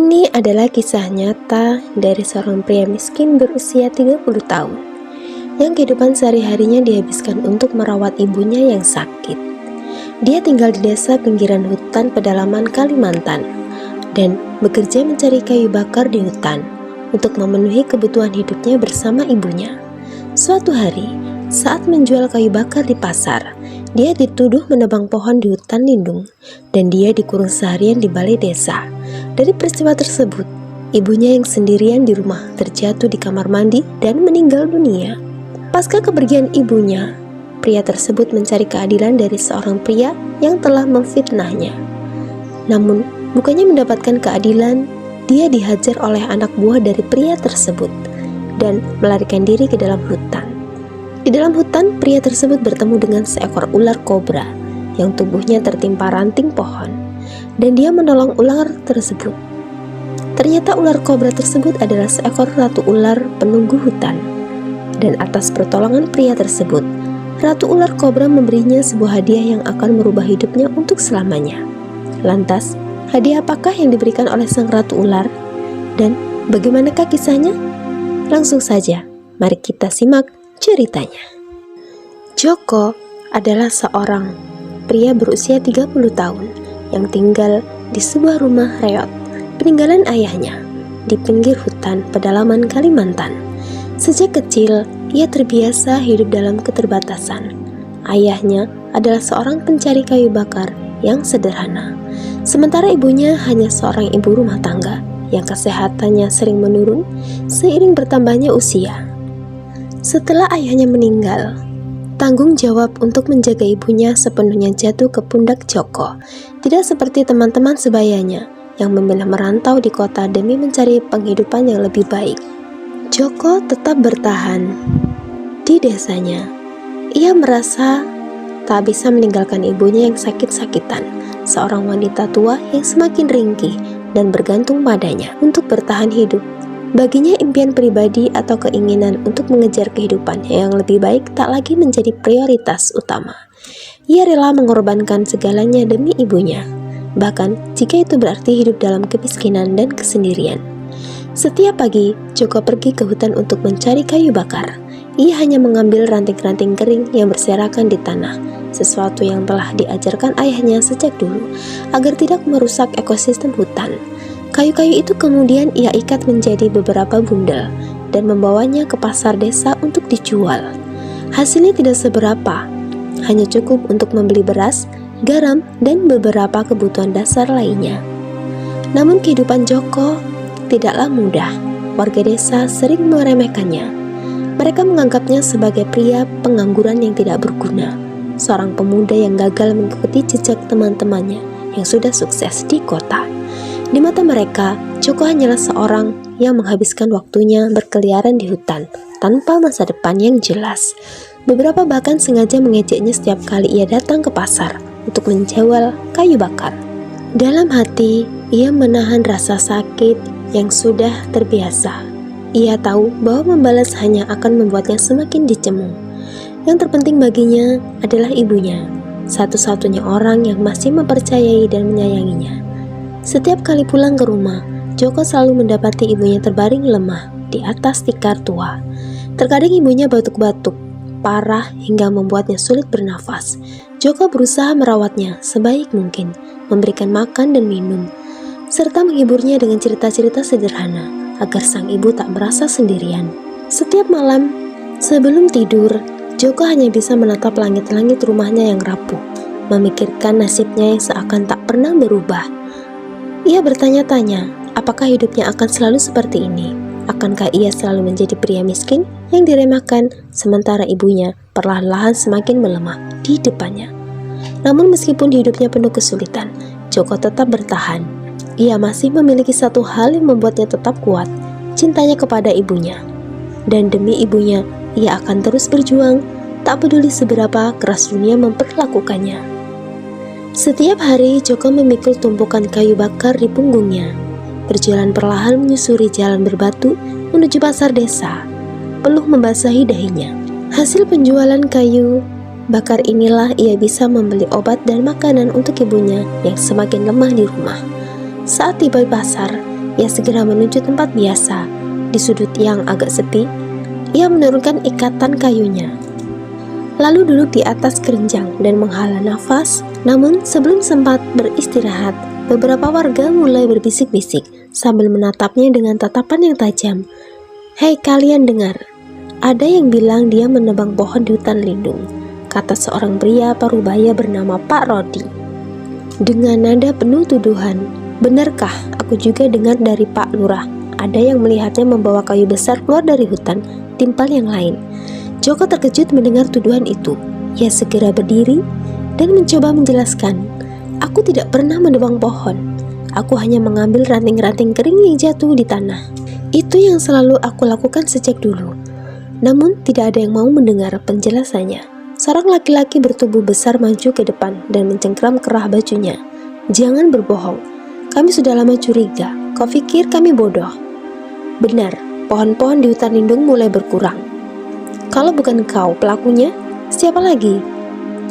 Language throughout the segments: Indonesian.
Ini adalah kisah nyata dari seorang pria miskin berusia 30 tahun yang kehidupan sehari-harinya dihabiskan untuk merawat ibunya yang sakit. Dia tinggal di desa pinggiran hutan pedalaman Kalimantan dan bekerja mencari kayu bakar di hutan untuk memenuhi kebutuhan hidupnya bersama ibunya. Suatu hari, saat menjual kayu bakar di pasar, dia dituduh menebang pohon di hutan lindung dan dia dikurung seharian di balai desa. Dari peristiwa tersebut, ibunya yang sendirian di rumah terjatuh di kamar mandi dan meninggal dunia. Pasca kepergian ibunya, pria tersebut mencari keadilan dari seorang pria yang telah memfitnahnya. Namun, bukannya mendapatkan keadilan, dia dihajar oleh anak buah dari pria tersebut dan melarikan diri ke dalam hutan. Di dalam hutan, pria tersebut bertemu dengan seekor ular kobra yang tubuhnya tertimpa ranting pohon, dan dia menolong ular tersebut. Ternyata ular kobra tersebut adalah seekor ratu ular penunggu hutan, dan atas pertolongan pria tersebut, ratu ular kobra memberinya sebuah hadiah yang akan merubah hidupnya untuk selamanya. Lantas, hadiah apakah yang diberikan oleh sang ratu ular? Dan bagaimanakah kisahnya? Langsung saja, mari kita simak ceritanya. Joko adalah seorang pria berusia 30 tahun yang tinggal di sebuah rumah reot peninggalan ayahnya di pinggir hutan pedalaman Kalimantan. Sejak kecil, ia terbiasa hidup dalam keterbatasan. Ayahnya adalah seorang pencari kayu bakar yang sederhana, sementara ibunya hanya seorang ibu rumah tangga yang kesehatannya sering menurun seiring bertambahnya usia. Setelah ayahnya meninggal, tanggung jawab untuk menjaga ibunya sepenuhnya jatuh ke pundak Joko. Tidak seperti teman-teman sebayanya yang memilih merantau di kota demi mencari penghidupan yang lebih baik. Joko tetap bertahan di desanya. Ia merasa tak bisa meninggalkan ibunya yang sakit-sakitan, seorang wanita tua yang semakin ringkih dan bergantung padanya untuk bertahan hidup. Baginya impian pribadi atau keinginan untuk mengejar kehidupan yang lebih baik tak lagi menjadi prioritas utama. Ia rela mengorbankan segalanya demi ibunya, bahkan jika itu berarti hidup dalam kemiskinan dan kesendirian. Setiap pagi, Joko pergi ke hutan untuk mencari kayu bakar. Ia hanya mengambil ranting-ranting kering yang berserakan di tanah, sesuatu yang telah diajarkan ayahnya sejak dulu, agar tidak merusak ekosistem hutan. Kayu-kayu itu kemudian ia ikat menjadi beberapa bundel dan membawanya ke pasar desa untuk dijual. Hasilnya tidak seberapa, hanya cukup untuk membeli beras, garam, dan beberapa kebutuhan dasar lainnya. Namun kehidupan Joko tidaklah mudah. Warga desa sering meremehkannya. Mereka menganggapnya sebagai pria pengangguran yang tidak berguna, seorang pemuda yang gagal mengikuti jejak teman-temannya yang sudah sukses di kota. Di mata mereka, Joko hanyalah seorang yang menghabiskan waktunya berkeliaran di hutan tanpa masa depan yang jelas. Beberapa bahkan sengaja mengejeknya setiap kali ia datang ke pasar untuk menjual kayu bakar. Dalam hati, ia menahan rasa sakit yang sudah terbiasa. Ia tahu bahwa membalas hanya akan membuatnya semakin dicemooh. Yang terpenting baginya adalah ibunya, satu-satunya orang yang masih mempercayai dan menyayanginya. Setiap kali pulang ke rumah, Joko selalu mendapati ibunya terbaring lemah di atas tikar tua. Terkadang ibunya batuk-batuk parah hingga membuatnya sulit bernafas. Joko berusaha merawatnya sebaik mungkin, memberikan makan dan minum, serta menghiburnya dengan cerita-cerita sederhana agar sang ibu tak merasa sendirian. Setiap malam, sebelum tidur, Joko hanya bisa menatap langit-langit rumahnya yang rapuh, memikirkan nasibnya yang seakan tak pernah berubah. Ia bertanya-tanya, apakah hidupnya akan selalu seperti ini? Akankah ia selalu menjadi pria miskin yang diremehkan, sementara ibunya perlahan-lahan semakin melemah di depannya? Namun meskipun hidupnya penuh kesulitan, Joko tetap bertahan. Ia masih memiliki satu hal yang membuatnya tetap kuat, cintanya kepada ibunya. Dan demi ibunya, ia akan terus berjuang, tak peduli seberapa keras dunia memperlakukannya. Setiap hari, Joko memikul tumpukan kayu bakar di punggungnya, berjalan perlahan menyusuri jalan berbatu menuju pasar desa, peluh membasahi dahinya. Hasil penjualan kayu bakar inilah ia bisa membeli obat dan makanan untuk ibunya yang semakin lemah di rumah. Saat tiba di pasar, ia segera menuju tempat biasa. Di sudut yang agak sepi, ia menurunkan ikatan kayunya, lalu duduk di atas kerenjang dan menghela nafas. Namun sebelum sempat beristirahat, beberapa warga mulai berbisik-bisik sambil menatapnya dengan tatapan yang tajam. "Hei kalian dengar, ada yang bilang dia menebang pohon di hutan lindung," kata seorang pria parubaya bernama Pak Rodi. Dengan nada penuh tuduhan. "Benarkah? Aku juga dengar dari Pak Lurah, ada yang melihatnya membawa kayu besar keluar dari hutan, timpal yang lain." Joko terkejut mendengar tuduhan itu. Ia segera berdiri dan mencoba menjelaskan, "Aku tidak pernah menebang pohon. Aku hanya mengambil ranting-ranting kering yang jatuh di tanah. Itu yang selalu aku lakukan sejak dulu." Namun tidak ada yang mau mendengar penjelasannya. Seorang laki-laki bertubuh besar maju ke depan dan mencengkram kerah bajunya. "Jangan berbohong. Kami sudah lama curiga. Kau pikir kami bodoh?" "Benar, pohon-pohon di hutan lindung mulai berkurang. Kalau bukan kau pelakunya, siapa lagi?"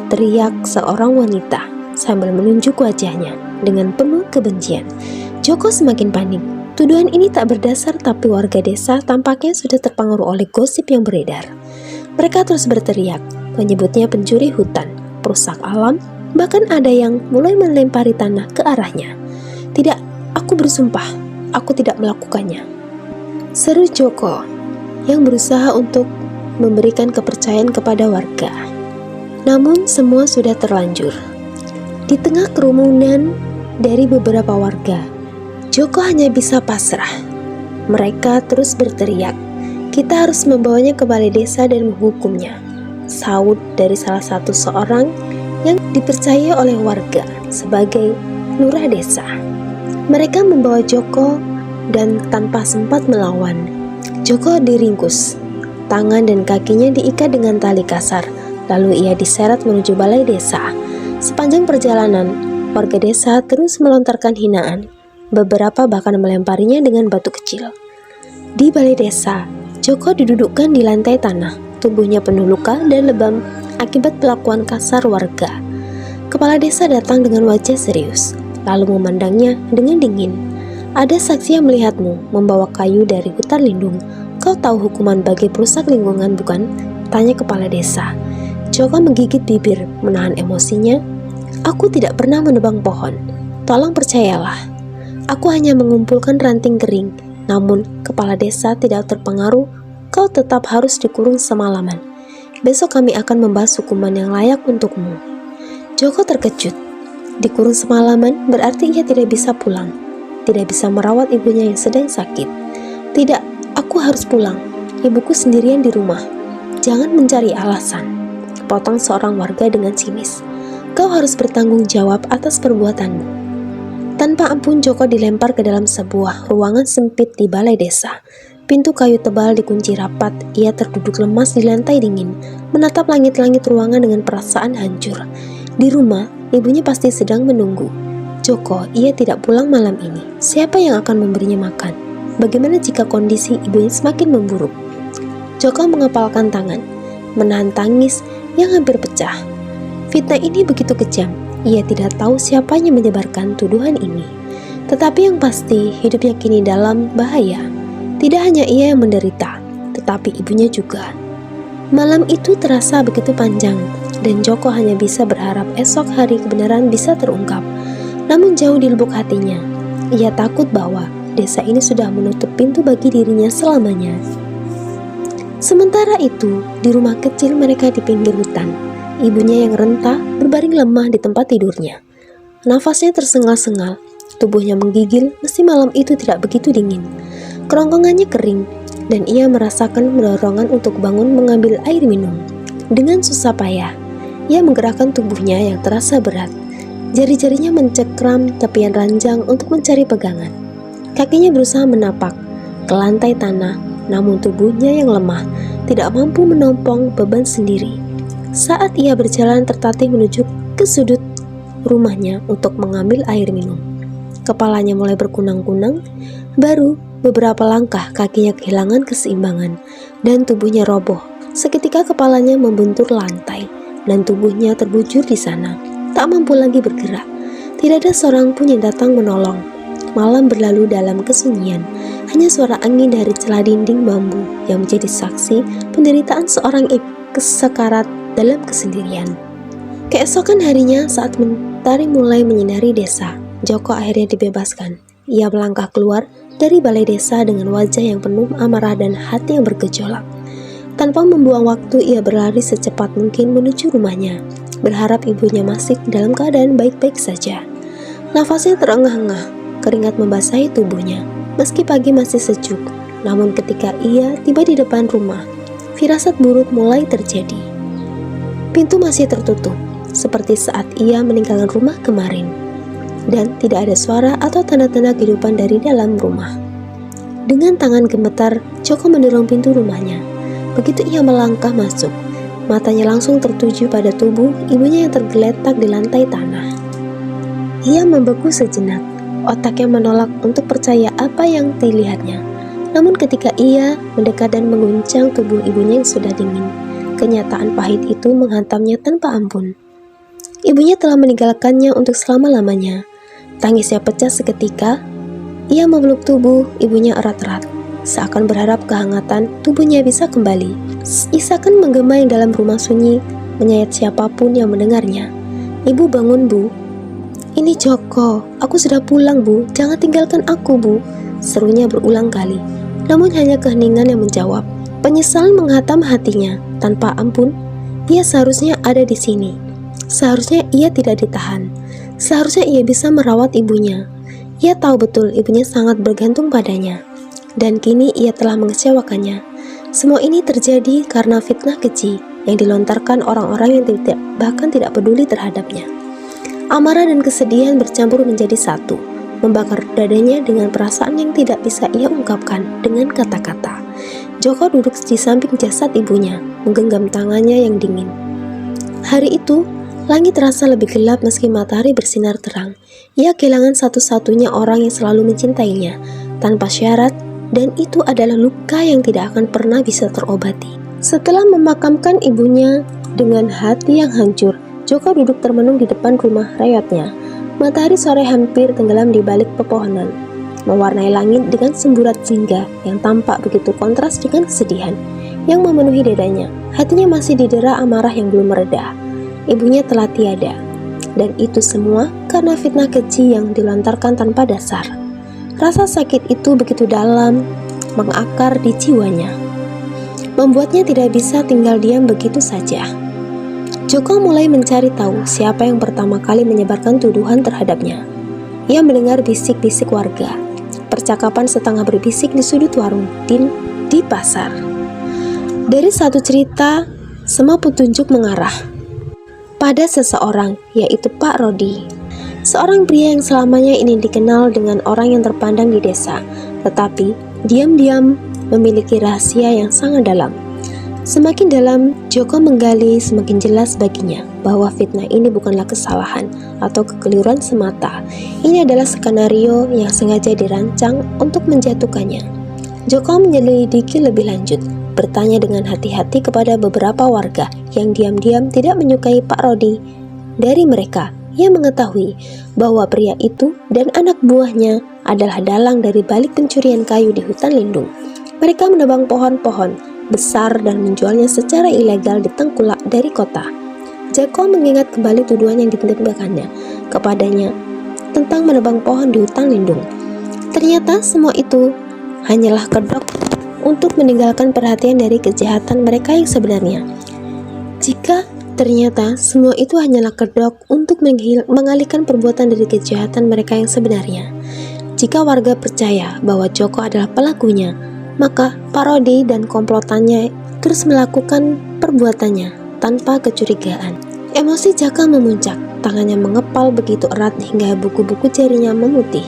teriak seorang wanita sambil menunjuk wajahnya dengan penuh kebencian. Joko semakin panik. Tuduhan ini tak berdasar, tapi warga desa tampaknya sudah terpengaruh oleh gosip yang beredar. Mereka terus berteriak, menyebutnya pencuri hutan, perusak alam, bahkan ada yang mulai melempari tanah ke arahnya. "Tidak, aku bersumpah, aku tidak melakukannya," seru Joko yang berusaha untuk memberikan kepercayaan kepada warga. Namun semua sudah terlanjur. Di tengah kerumunan dari beberapa warga, Joko hanya bisa pasrah. Mereka terus berteriak, "Kita harus membawanya ke balai desa dan menghukumnya," saut dari salah satu seorang yang dipercaya oleh warga sebagai lurah desa. Mereka membawa Joko dan tanpa sempat melawan, Joko diringkus. Tangan dan kakinya diikat dengan tali kasar, lalu ia diseret menuju balai desa. Sepanjang perjalanan, warga desa terus melontarkan hinaan. Beberapa bahkan melemparinya dengan batu kecil. Di balai desa, Joko didudukkan di lantai tanah. Tubuhnya penuh luka dan lebam akibat perlakuan kasar warga. Kepala desa datang dengan wajah serius, lalu memandangnya dengan dingin. "Ada saksi yang melihatmu membawa kayu dari hutan lindung. Kau tahu hukuman bagi perusak lingkungan, bukan?" tanya kepala desa. Joko menggigit bibir, menahan emosinya. "Aku tidak pernah menebang pohon. Tolong percayalah. Aku hanya mengumpulkan ranting kering." Namun, kepala desa tidak terpengaruh. "Kau tetap harus dikurung semalaman. Besok kami akan membahas hukuman yang layak untukmu." Joko terkejut. Dikurung semalaman berarti ia tidak bisa pulang, tidak bisa merawat ibunya yang sedang sakit. "Tidak, aku harus pulang. Ibuku sendirian di rumah." "Jangan mencari alasan," potong seorang warga dengan sinis. "Kau harus bertanggung jawab atas perbuatanmu." Tanpa ampun, Joko dilempar ke dalam sebuah ruangan sempit di balai desa. Pintu kayu tebal dikunci rapat. Ia terduduk lemas di lantai dingin, menatap langit-langit ruangan dengan perasaan hancur. Di rumah, ibunya pasti sedang menunggu. Joko, ia tidak pulang malam ini. Siapa yang akan memberinya makan? Bagaimana jika kondisi ibunya semakin memburuk? Joko mengepalkan tangan, menahan tangis yang hampir pecah. Fitnah ini begitu kejam. Ia tidak tahu siapa yang menyebarkan tuduhan ini. Tetapi yang pasti, hidupnya kini dalam bahaya. Tidak hanya ia yang menderita, tetapi ibunya juga. Malam itu terasa begitu panjang, dan Joko hanya bisa berharap esok hari kebenaran bisa terungkap. Namun jauh di lubuk hatinya, ia takut bahwa desa ini sudah menutup pintu bagi dirinya selamanya. Sementara itu, di rumah kecil mereka di pinggir hutan, ibunya yang renta berbaring lemah di tempat tidurnya. Nafasnya tersengal-sengal, tubuhnya menggigil meski malam itu tidak begitu dingin. Kerongkongannya kering, dan ia merasakan dorongan untuk bangun mengambil air minum. Dengan susah payah, ia menggerakkan tubuhnya yang terasa berat. Jari-jarinya mencekram tepian ranjang untuk mencari pegangan. Kakinya berusaha menapak ke lantai tanah, namun tubuhnya yang lemah tidak mampu menompong beban sendiri. Saat ia berjalan tertatih menuju ke sudut rumahnya untuk mengambil air minum, kepalanya mulai berkunang-kunang. Baru beberapa langkah kakinya kehilangan keseimbangan dan tubuhnya roboh. Seketika kepalanya membentur lantai dan tubuhnya terbujur di sana, tak mampu lagi bergerak. Tidak ada seorang pun yang datang menolong. Malam berlalu dalam kesunyian. Hanya suara angin dari celah dinding bambu yang menjadi saksi penderitaan seorang sekarat dalam kesendirian. Keesokan harinya, saat mentari mulai menyinari desa, Joko akhirnya dibebaskan. Ia melangkah keluar dari balai desa dengan wajah yang penuh amarah dan hati yang bergejolak. Tanpa membuang waktu, ia berlari secepat mungkin menuju rumahnya, berharap ibunya masih dalam keadaan baik-baik saja. Nafasnya terengah-engah, keringat membasahi tubuhnya. Meski pagi masih sejuk, namun ketika ia tiba di depan rumah, firasat buruk mulai terjadi. Pintu masih tertutup, seperti saat ia meninggalkan rumah kemarin, dan tidak ada suara atau tanda-tanda kehidupan dari dalam rumah. Dengan tangan gemetar, Joko mendorong pintu rumahnya. Begitu ia melangkah masuk, matanya langsung tertuju pada tubuh ibunya yang tergeletak di lantai tanah. Ia membeku sejenak, otaknya menolak untuk percaya apa yang dilihatnya. Namun ketika ia mendekat dan mengguncang tubuh ibunya yang sudah dingin, kenyataan pahit itu menghantamnya tanpa ampun. Ibunya telah meninggalkannya untuk selama-lamanya. Tangisnya pecah seketika. Ia memeluk tubuh ibunya erat-erat, seakan berharap kehangatan tubuhnya bisa kembali. Isakan menggema yang dalam rumah sunyi, menyayat siapapun yang mendengarnya. "Ibu bangun, Bu. Ini Joko, aku sudah pulang, Bu. Jangan tinggalkan aku, Bu," serunya berulang kali. Namun hanya keheningan yang menjawab. Penyesalan menghantam hatinya. Tanpa ampun, ia seharusnya ada di sini. Seharusnya ia tidak ditahan. Seharusnya ia bisa merawat ibunya. Ia tahu betul ibunya sangat bergantung padanya. Dan kini ia telah mengecewakannya. Semua ini terjadi karena fitnah keji yang dilontarkan orang-orang yang bahkan tidak peduli terhadapnya. Amarah dan kesedihan bercampur menjadi satu, membakar dadanya dengan perasaan yang tidak bisa ia ungkapkan dengan kata-kata. Joko duduk di samping jasad ibunya, menggenggam tangannya yang dingin. Hari itu, langit terasa lebih gelap meski matahari bersinar terang. Ia kehilangan satu-satunya orang yang selalu mencintainya, tanpa syarat, dan itu adalah luka yang tidak akan pernah bisa terobati. Setelah memakamkan ibunya dengan hati yang hancur, Joko duduk termenung di depan rumah rayotnya. Matahari sore hampir tenggelam di balik pepohonan, mewarnai langit dengan semburat jingga yang tampak begitu kontras dengan kesedihan yang memenuhi dadanya. Hatinya masih didera amarah yang belum mereda. Ibunya telah tiada, dan itu semua karena fitnah keji yang dilontarkan tanpa dasar. Rasa sakit itu begitu dalam, mengakar di jiwanya, membuatnya tidak bisa tinggal diam begitu saja. Joko mulai mencari tahu siapa yang pertama kali menyebarkan tuduhan terhadapnya. Ia mendengar bisik-bisik warga, percakapan setengah berbisik di sudut warung di pasar. Dari satu cerita, semua petunjuk mengarah pada seseorang, yaitu Pak Rodi. Seorang pria yang selamanya ini dikenal dengan orang yang terpandang di desa, tetapi diam-diam memiliki rahasia yang sangat dalam. Semakin dalam Joko menggali, semakin jelas baginya bahwa fitnah ini bukanlah kesalahan atau kekeliruan semata. Ini adalah skenario yang sengaja dirancang untuk menjatuhkannya. Joko menyelidiki lebih lanjut, bertanya dengan hati-hati kepada beberapa warga yang diam-diam tidak menyukai Pak Rodi. Dari mereka, ia mengetahui bahwa pria itu dan anak buahnya adalah dalang dari balik pencurian kayu di hutan lindung. Mereka menebang pohon-pohon besar dan menjualnya secara ilegal di tengkulak dari kota. Joko mengingat kembali tuduhan yang ditimbakannya kepadanya tentang menebang pohon di hutan lindung. Ternyata semua itu hanyalah kedok untuk meninggalkan perhatian dari kejahatan mereka yang sebenarnya. Jika ternyata semua itu hanyalah kedok untuk mengalihkan perbuatan dari kejahatan mereka yang sebenarnya. Jika warga percaya bahwa Joko adalah pelakunya, maka Pak Rodi dan komplotannya terus melakukan perbuatannya tanpa kecurigaan. Emosi Jaka memuncak, tangannya mengepal begitu erat hingga buku-buku jarinya memutih.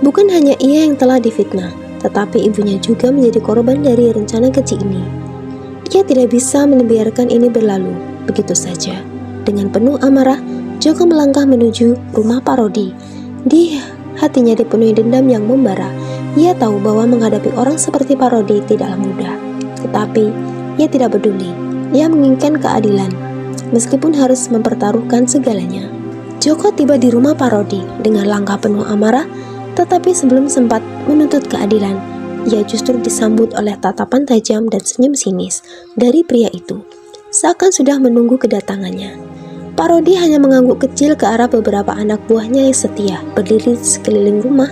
Bukan hanya ia yang telah difitnah, tetapi ibunya juga menjadi korban dari rencana keji ini. Ia tidak bisa membiarkan ini berlalu begitu saja. Dengan penuh amarah, Joko melangkah menuju rumah Pak Rodi. Di hatinya dipenuhi dendam yang membara. Ia tahu bahwa menghadapi orang seperti Pak Rodi tidaklah mudah. Tetapi ia tidak peduli. Ia menginginkan keadilan, meskipun harus mempertaruhkan segalanya. Joko tiba di rumah Pak Rodi dengan langkah penuh amarah. Tetapi sebelum sempat menuntut keadilan, ia justru disambut oleh tatapan tajam dan senyum sinis dari pria itu, seakan sudah menunggu kedatangannya. Parodi hanya mengangguk kecil ke arah beberapa anak buahnya yang setia berdiri di sekeliling rumah.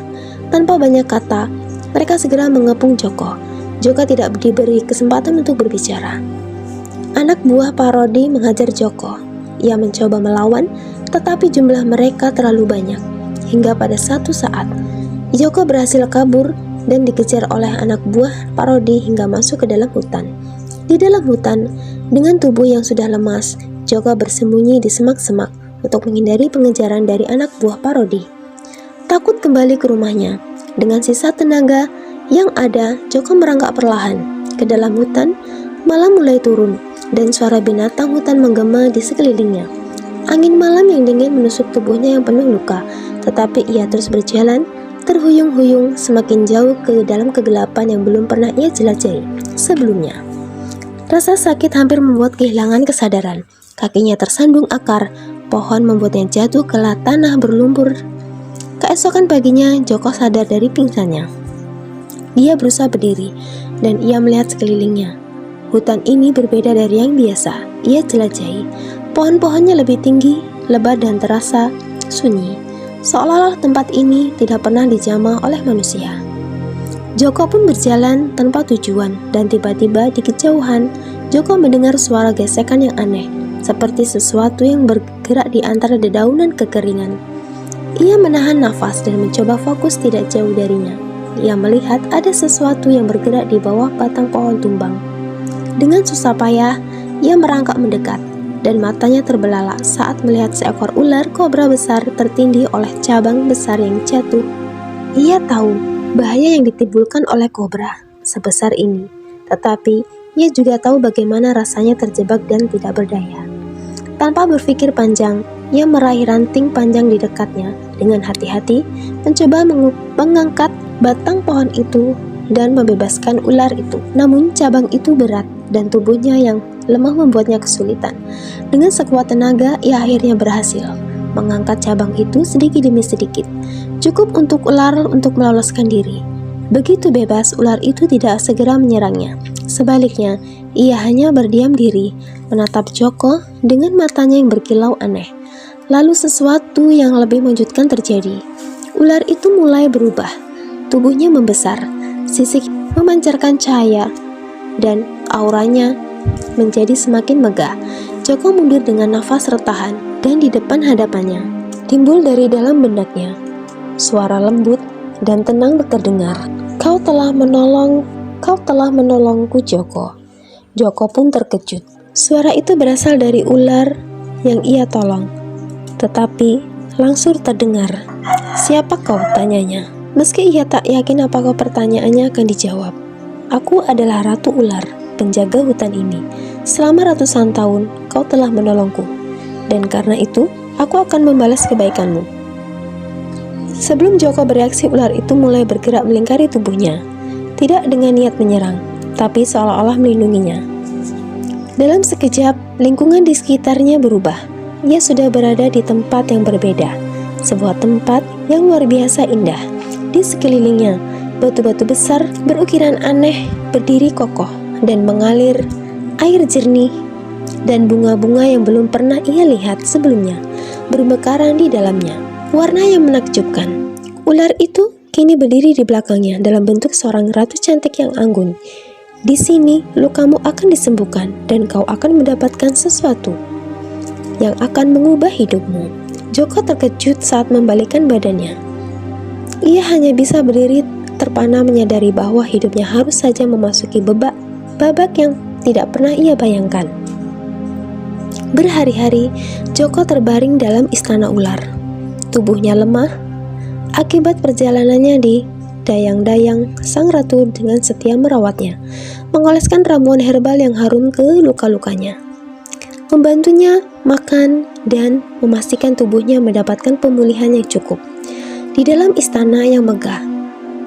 Tanpa banyak kata, mereka segera mengepung Joko. Joko tidak diberi kesempatan untuk berbicara. Anak buah Parodi menghajar Joko. Ia mencoba melawan, tetapi jumlah mereka terlalu banyak. Hingga pada satu saat, Joko berhasil kabur dan dikejar oleh anak buah Parodi hingga masuk ke dalam hutan. Di dalam hutan, dengan tubuh yang sudah lemas, Joko bersembunyi di semak-semak untuk menghindari pengejaran dari anak buah Parodi. Takut kembali ke rumahnya, dengan sisa tenaga yang ada, Joko merangkak perlahan ke dalam hutan. Malam mulai turun dan suara binatang hutan menggema di sekelilingnya. Angin malam yang dingin menusuk tubuhnya yang penuh luka, tetapi ia terus berjalan, terhuyung-huyung semakin jauh ke dalam kegelapan yang belum pernah ia jelajahi sebelumnya. Rasa sakit hampir membuat kehilangan kesadaran. Kakinya tersandung akar pohon membuatnya jatuh ke tanah berlumpur. Keesokan paginya, Joko sadar dari pingsannya. Dia berusaha berdiri dan ia melihat sekelilingnya. Hutan ini berbeda dari yang biasa ia jelajahi. Pohon-pohonnya lebih tinggi, lebat dan terasa sunyi, seolah-olah tempat ini tidak pernah dijamah oleh manusia. Joko pun berjalan tanpa tujuan dan tiba-tiba di kejauhan, Joko mendengar suara gesekan yang aneh, seperti sesuatu yang bergerak di antara dedaunan kekeringan. Ia menahan nafas dan mencoba fokus tidak jauh darinya. Ia melihat ada sesuatu yang bergerak di bawah batang pohon tumbang. Dengan susah payah, ia merangkak mendekat, dan matanya terbelalak saat melihat seekor ular kobra besar tertindih oleh cabang besar yang jatuh. Ia tahu bahaya yang ditimbulkan oleh kobra sebesar ini, tetapi ia juga tahu bagaimana rasanya terjebak dan tidak berdaya. Tanpa berpikir panjang, ia meraih ranting panjang di dekatnya. Dengan hati-hati, mencoba mengangkat batang pohon itu dan membebaskan ular itu. Namun cabang itu berat dan tubuhnya yang lemah membuatnya kesulitan. Dengan sekuat tenaga, ia akhirnya berhasil mengangkat cabang itu sedikit demi sedikit, cukup untuk ular untuk meloloskan diri. Begitu bebas, ular itu tidak segera menyerangnya. Sebaliknya, ia hanya berdiam diri, menatap Joko dengan matanya yang berkilau aneh. Lalu sesuatu yang lebih mengejutkan terjadi. Ular itu mulai berubah. Tubuhnya membesar, sisik memancarkan cahaya, dan auranya menjadi semakin megah. Joko mundur dengan nafas retahan, dan di depan hadapannya timbul dari dalam benaknya suara lembut dan tenang terdengar. Kau telah menolongku, Joko. Joko pun terkejut. Suara itu berasal dari ular yang ia tolong, tetapi langsung terdengar. Siapa kau? Tanyanya. Meski ia tak yakin apakah pertanyaannya akan dijawab. Aku adalah Ratu Ular, penjaga hutan ini. Selama ratusan tahun, kau telah menolongku, dan karena itu, aku akan membalas kebaikanmu. Sebelum Joko bereaksi, ular itu mulai bergerak melingkari tubuhnya, tidak dengan niat menyerang, tapi seolah-olah melindunginya. Dalam sekejap, lingkungan di sekitarnya berubah. Ia sudah berada di tempat yang berbeda, sebuah tempat yang luar biasa indah. Di sekelilingnya, batu-batu besar berukiran aneh berdiri kokoh dan mengalir air jernih, dan bunga-bunga yang belum pernah ia lihat sebelumnya bermekaran di dalamnya. Warna yang menakjubkan. Ular itu kini berdiri di belakangnya dalam bentuk seorang ratu cantik yang anggun. Di sini lukamu akan disembuhkan dan kau akan mendapatkan sesuatu yang akan mengubah hidupmu. Joko terkejut saat membalikkan badannya. Ia hanya bisa berdiri terpana menyadari bahwa hidupnya harus saja memasuki babak yang tidak pernah ia bayangkan. Berhari-hari, Joko terbaring dalam istana ular. Tubuhnya lemah akibat perjalanannya di dayang-dayang sang ratu dengan setia merawatnya, mengoleskan ramuan herbal yang harum ke luka-lukanya, membantunya makan, dan memastikan tubuhnya mendapatkan pemulihan yang cukup. Di dalam istana yang megah,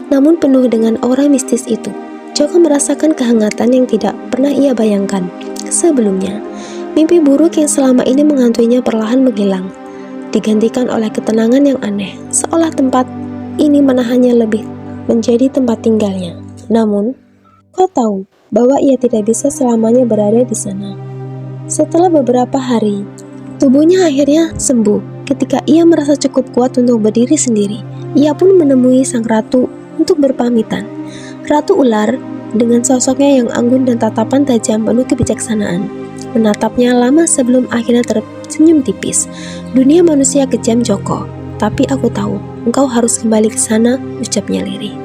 namun penuh dengan aura mistis itu, Joko merasakan kehangatan yang tidak pernah ia bayangkan sebelumnya. Mimpi buruk yang selama ini menghantuinya perlahan menghilang, digantikan oleh ketenangan yang aneh, seolah tempat ini menahannya lebih menjadi tempat tinggalnya. Namun, kau tahu bahwa ia tidak bisa selamanya berada di sana. Setelah beberapa hari, tubuhnya akhirnya sembuh. Ketika ia merasa cukup kuat untuk berdiri sendiri, ia pun menemui sang ratu untuk berpamitan. Ratu ular dengan sosoknya yang anggun dan tatapan tajam penuh kebijaksanaan menatapnya lama sebelum akhirnya tersenyum tipis. Dunia manusia kejam, Joko, tapi aku tahu engkau harus kembali ke sana, ucapnya lirih.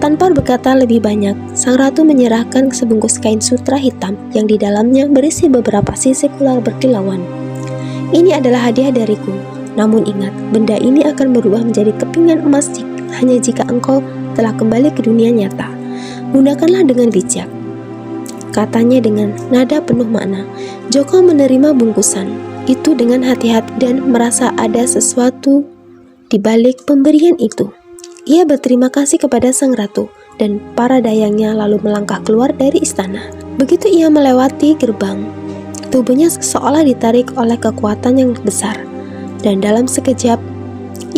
Tanpa berkata lebih banyak, sang ratu menyerahkan sebungkus kain sutra hitam yang di dalamnya berisi beberapa sisik ular berkilauan. Ini adalah hadiah dariku, namun ingat, benda ini akan berubah menjadi kepingan emas hanya jika engkau telah kembali ke dunia nyata. Gunakanlah dengan bijak, katanya dengan nada penuh makna. Joko menerima bungkusan itu dengan hati-hati dan merasa ada sesuatu di balik pemberian itu. Ia berterima kasih kepada sang ratu dan para dayangnya lalu melangkah keluar dari istana. Begitu ia melewati gerbang, tubuhnya seolah ditarik oleh kekuatan yang besar, dan dalam sekejap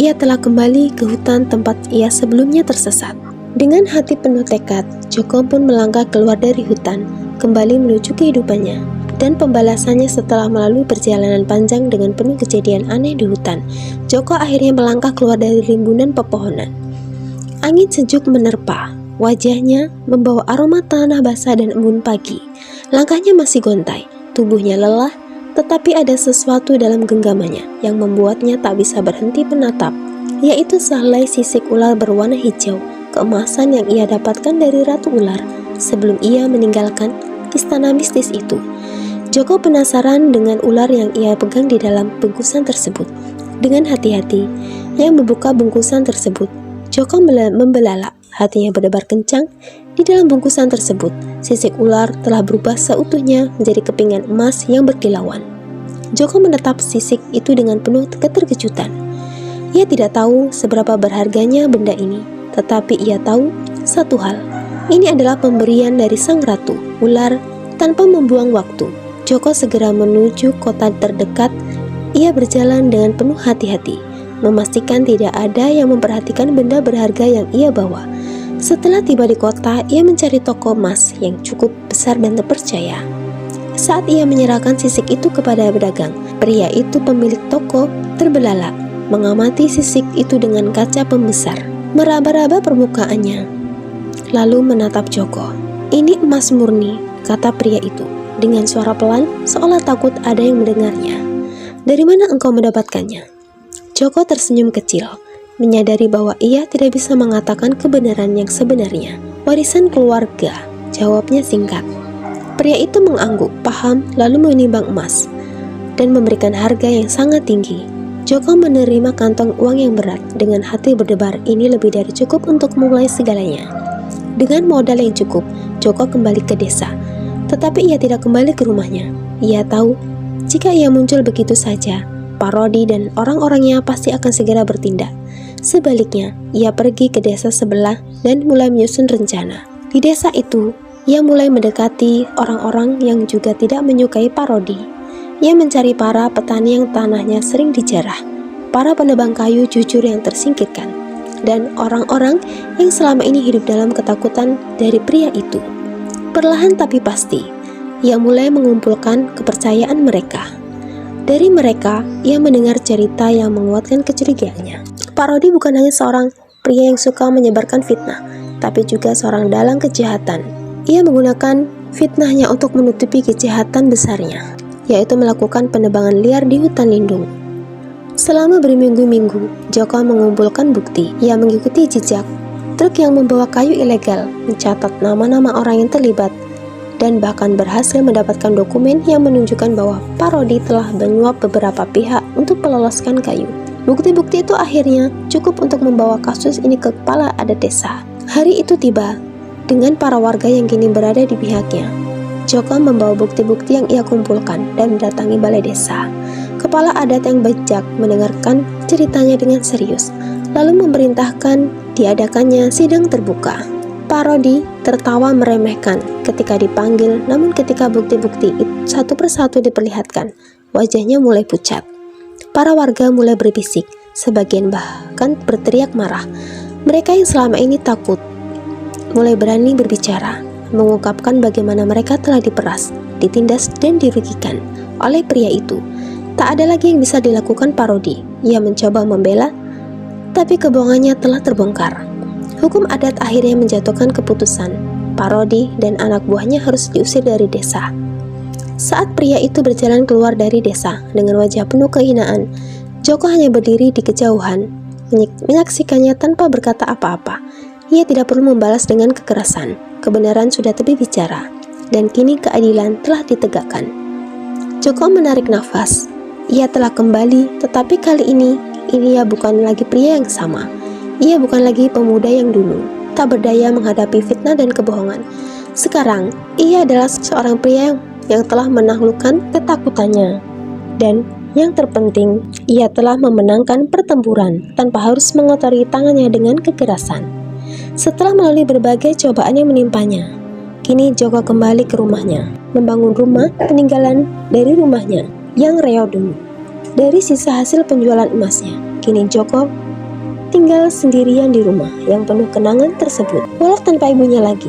ia telah kembali ke hutan tempat ia sebelumnya tersesat. Dengan hati penuh tekad, Joko pun melangkah keluar dari hutan, kembali menuju kehidupannya dan pembalasannya. Setelah melalui perjalanan panjang dengan penuh kejadian aneh di hutan, Joko akhirnya melangkah keluar dari rimbunan pepohonan. Angin sejuk menerpa wajahnya, membawa aroma tanah basah dan embun pagi. Langkahnya masih gontai, tubuhnya lelah, tetapi ada sesuatu dalam genggamannya yang membuatnya tak bisa berhenti menatap, yaitu sehelai sisik ular berwarna hijau, keemasan yang ia dapatkan dari Ratu Ular sebelum ia meninggalkan istana mistis itu. Joko penasaran dengan ular yang ia pegang di dalam bungkusan tersebut. Dengan hati-hati, ia membuka bungkusan tersebut. Joko membelalak, hatinya berdebar kencang. Di dalam bungkusan tersebut, sisik ular telah berubah seutuhnya menjadi kepingan emas yang berkilauan. Joko menatap sisik itu dengan penuh keterkejutan. Ia tidak tahu seberapa berharganya benda ini, tetapi ia tahu satu hal. Ini adalah pemberian dari sang ratu ular. Tanpa membuang waktu, Joko segera menuju kota terdekat. Ia berjalan dengan penuh hati-hati, memastikan tidak ada yang memperhatikan benda berharga yang ia bawa. Setelah tiba di kota, ia mencari toko emas yang cukup besar dan terpercaya. Saat ia menyerahkan sisik itu kepada pedagang, pria itu pemilik toko terbelalak, mengamati sisik itu dengan kaca pembesar, meraba-raba permukaannya, lalu menatap Joko. "Ini emas murni," kata pria itu dengan suara pelan, seolah takut ada yang mendengarnya. "Dari mana engkau mendapatkannya?" Joko tersenyum kecil, menyadari bahwa ia tidak bisa mengatakan kebenaran yang sebenarnya. "Warisan keluarga," jawabnya singkat. Pria itu mengangguk, paham, lalu menimbang emas dan memberikan harga yang sangat tinggi. Joko menerima kantong uang yang berat dengan hati berdebar. Ini lebih dari cukup untuk memulai segalanya. Dengan modal yang cukup, Joko kembali ke desa. Tetapi ia tidak kembali ke rumahnya. Ia tahu, jika ia muncul begitu saja, Parodi dan orang-orangnya pasti akan segera bertindak. Sebaliknya, ia pergi ke desa sebelah dan mulai menyusun rencana. Di desa itu, ia mulai mendekati orang-orang yang juga tidak menyukai Parodi. Ia mencari para petani yang tanahnya sering dijarah, para penebang kayu jujur yang tersingkirkan, dan orang-orang yang selama ini hidup dalam ketakutan dari pria itu. Perlahan tapi pasti, ia mulai mengumpulkan kepercayaan mereka. Dari mereka, ia mendengar cerita yang menguatkan kecurigaannya. Parodi bukan hanya seorang pria yang suka menyebarkan fitnah, tapi juga seorang dalang kejahatan. Ia menggunakan fitnahnya untuk menutupi kejahatan besarnya, yaitu melakukan penebangan liar di hutan lindung. Selama berminggu-minggu, Joko mengumpulkan bukti. Ia mengikuti jejak truk yang membawa kayu ilegal, mencatat nama-nama orang yang terlibat, dan bahkan berhasil mendapatkan dokumen yang menunjukkan bahwa Parodi telah menyuap beberapa pihak untuk meloloskan kayu. Bukti-bukti itu akhirnya cukup untuk membawa kasus ini ke kepala adat desa. Hari itu tiba, dengan para warga yang kini berada di pihaknya. Joko membawa bukti-bukti yang ia kumpulkan dan mendatangi balai desa. Kepala adat yang bijak mendengarkan ceritanya dengan serius, lalu memerintahkan diadakannya sidang terbuka. Parodi tertawa meremehkan ketika dipanggil, namun ketika bukti-bukti satu persatu diperlihatkan, wajahnya mulai pucat. Para warga mulai berbisik, sebagian bahkan berteriak marah. Mereka yang selama ini takut mulai berani berbicara, mengungkapkan bagaimana mereka telah diperas, ditindas, dan dirugikan oleh pria itu. Tak ada lagi yang bisa dilakukan Parodi. Ia mencoba membela, tapi kebohongannya telah terbongkar. Hukum adat akhirnya menjatuhkan keputusan. Parodi dan anak buahnya harus diusir dari desa. Saat pria itu berjalan keluar dari desa dengan wajah penuh kehinaan, Joko hanya berdiri di kejauhan, menyaksikannya tanpa berkata apa-apa. Ia tidak perlu membalas dengan kekerasan. Kebenaran sudah berbicara, dan kini keadilan telah ditegakkan. Joko menarik nafas. Ia telah kembali, tetapi kali ini ia bukan lagi pria yang sama. Ia bukan lagi pemuda yang dulu tak berdaya menghadapi fitnah dan kebohongan. Sekarang, ia adalah seorang pria yang telah menaklukkan ketakutannya. Dan yang terpenting, ia telah memenangkan pertempuran tanpa harus mengotori tangannya dengan kekerasan. Setelah melalui berbagai cobaan yang menimpanya, kini Joko kembali ke rumahnya, membangun rumah peninggalan dari rumahnya yang reot dulu. Dari sisa hasil penjualan emasnya, kini Joko tinggal sendirian di rumah yang penuh kenangan tersebut. Walau tanpa ibunya lagi,